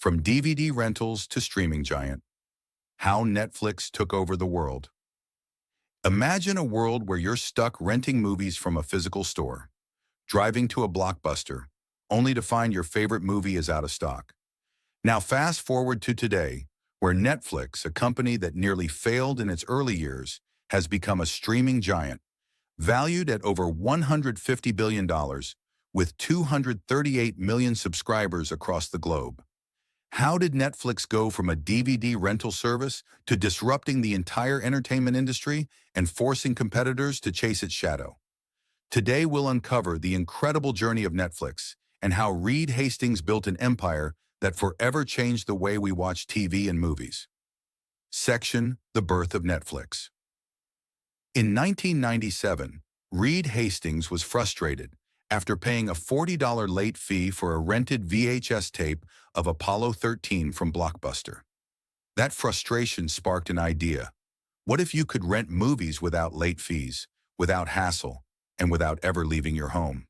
From DVD rentals to streaming giant, how Netflix took over the world. Imagine a world where you're stuck renting movies from a physical store, driving to a Blockbuster, only to find your favorite movie is out of stock. Now fast forward to today, where Netflix, a company that nearly failed in its early years, has become a streaming giant, valued at over $150 billion, with 238 million subscribers across the globe. How did Netflix go from a DVD rental service to disrupting the entire entertainment industry and forcing competitors to chase its shadow? Today we'll uncover the incredible journey of Netflix and how Reed Hastings built an empire that forever changed the way we watch TV and movies. Section: The Birth of Netflix. In 1997, Reed Hastings was frustrated after paying a $40 late fee for a rented VHS tape of Apollo 13 from Blockbuster. That frustration sparked an idea. What if you could rent movies without late fees, without hassle, and without ever leaving your home?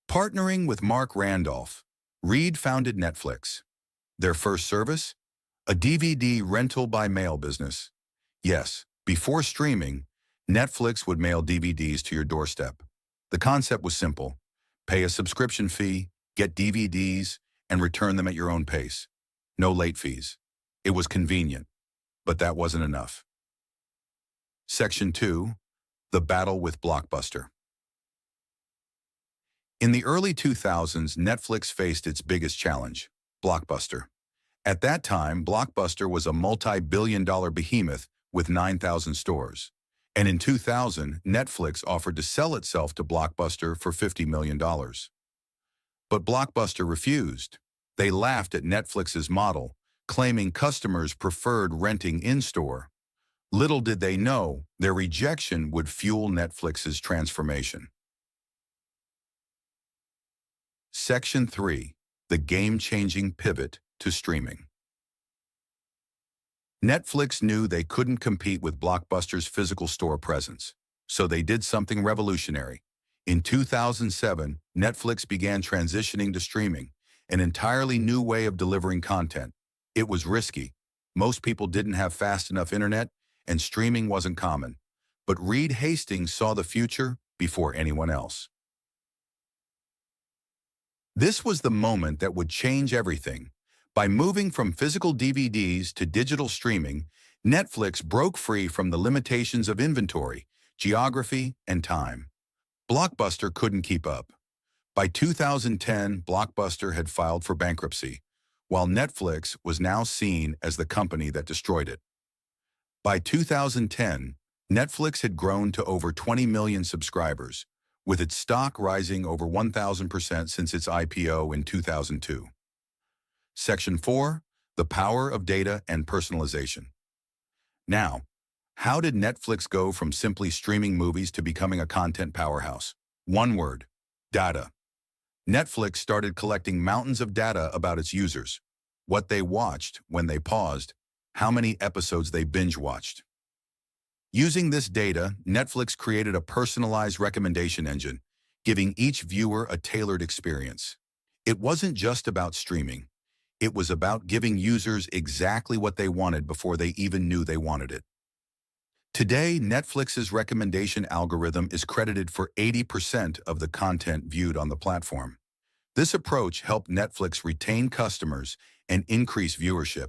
Partnering with Mark Randolph, Reed founded Netflix. Their first service? A DVD rental by mail business. Yes, before streaming, Netflix would mail DVDs to your doorstep. The concept was simple. Pay a subscription fee, get DVDs, and return them at your own pace. No late fees. It was convenient, but that wasn't enough. Section 2: The Battle with Blockbuster. In the early 2000s, Netflix faced its biggest challenge, Blockbuster. At that time, Blockbuster was a multi-billion-dollar behemoth with 9,000 stores. And in 2000, Netflix offered to sell itself to Blockbuster for $50 million. But Blockbuster refused. They laughed at Netflix's model, claiming customers preferred renting in-store. Little did they know, their rejection would fuel Netflix's transformation. Section 3: The Game-Changing Pivot to Streaming. Netflix knew they couldn't compete with Blockbuster's physical store presence, so they did something revolutionary. In 2007, Netflix began transitioning to streaming, an entirely new way of delivering content. It was risky. Most people didn't have fast enough internet, and streaming wasn't common. But Reed Hastings saw the future before anyone else. This was the moment that would change everything. By moving from physical DVDs to digital streaming, Netflix broke free from the limitations of inventory, geography, and time. Blockbuster couldn't keep up. By 2010, Blockbuster had filed for bankruptcy, while Netflix was now seen as the company that destroyed it. By 2010, Netflix had grown to over 20 million subscribers, with its stock rising over 1,000% since its IPO in 2002. Section 4: The Power of Data and Personalization. Now, how did Netflix go from simply streaming movies to becoming a content powerhouse? One word: data. Netflix started collecting mountains of data about its users, what they watched, when they paused, how many episodes they binge-watched. Using this data, Netflix created a personalized recommendation engine, giving each viewer a tailored experience. It wasn't just about streaming. It was about giving users exactly what they wanted before they even knew they wanted it. Today, Netflix's recommendation algorithm is credited for 80% of the content viewed on the platform. This approach helped Netflix retain customers and increase viewership,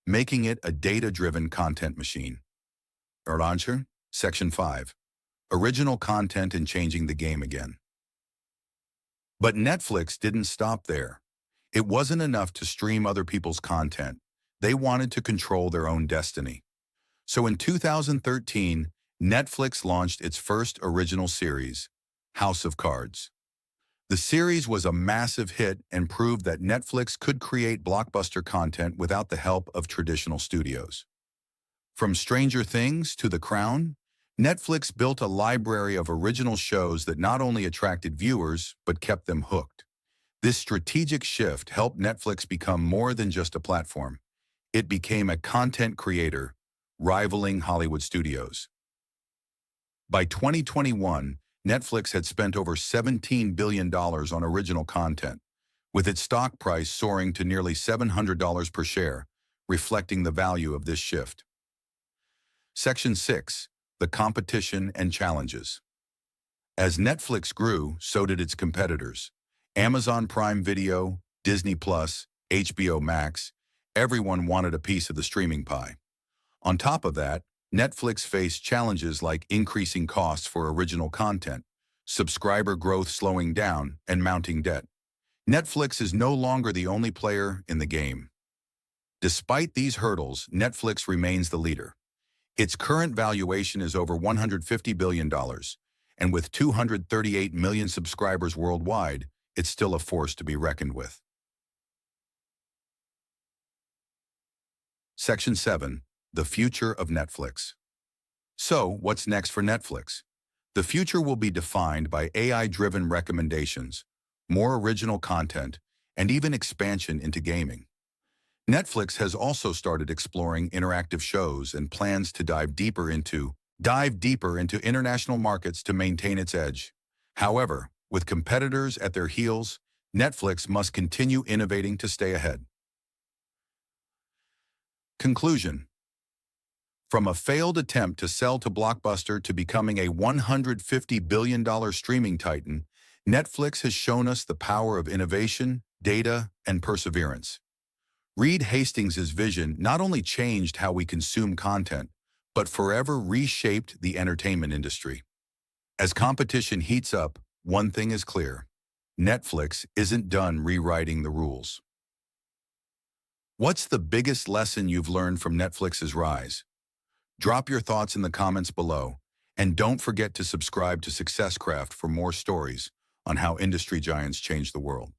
making it a data-driven content machine. Launcher, Section 5: Original Content and Changing the Game Again. But Netflix didn't stop there. It wasn't enough to stream other people's content. They wanted to control their own destiny. So in 2013, Netflix launched its first original series, House of Cards. The series was a massive hit and proved that Netflix could create blockbuster content without the help of traditional studios. From Stranger Things to The Crown, Netflix built a library of original shows that not only attracted viewers, but kept them hooked. This strategic shift helped Netflix become more than just a platform. It became a content creator, rivaling Hollywood studios. By 2021, Netflix had spent over $17 billion on original content, with its stock price soaring to nearly $700 per share, reflecting the value of this shift. Section 6. The competition and challenges. As Netflix grew, so did its competitors. Amazon Prime Video, Disney+, HBO Max, everyone wanted a piece of the streaming pie. On top of that, Netflix faced challenges like increasing costs for original content, subscriber growth slowing down, and mounting debt. Netflix is no longer the only player in the game. Despite these hurdles, Netflix remains the leader. Its current valuation is over $150 billion, and with 238 million subscribers worldwide, it's still a force to be reckoned with. Section 7. The future of Netflix. So, what's next for Netflix? The future will be defined by AI-driven recommendations, more original content, and even expansion into gaming. Netflix has also started exploring interactive shows and plans to dive deeper into international markets to maintain its edge. However, with competitors at their heels, Netflix must continue innovating to stay ahead. Conclusion. From a failed attempt to sell to Blockbuster to becoming a $150 billion streaming titan, Netflix has shown us the power of innovation, data, and perseverance. Reed Hastings' vision not only changed how we consume content, but forever reshaped the entertainment industry. As competition heats up, one thing is clear: Netflix isn't done rewriting the rules. What's the biggest lesson you've learned from Netflix's rise? Drop your thoughts in the comments below, and don't forget to subscribe to SuccessCraft for more stories on how industry giants change the world.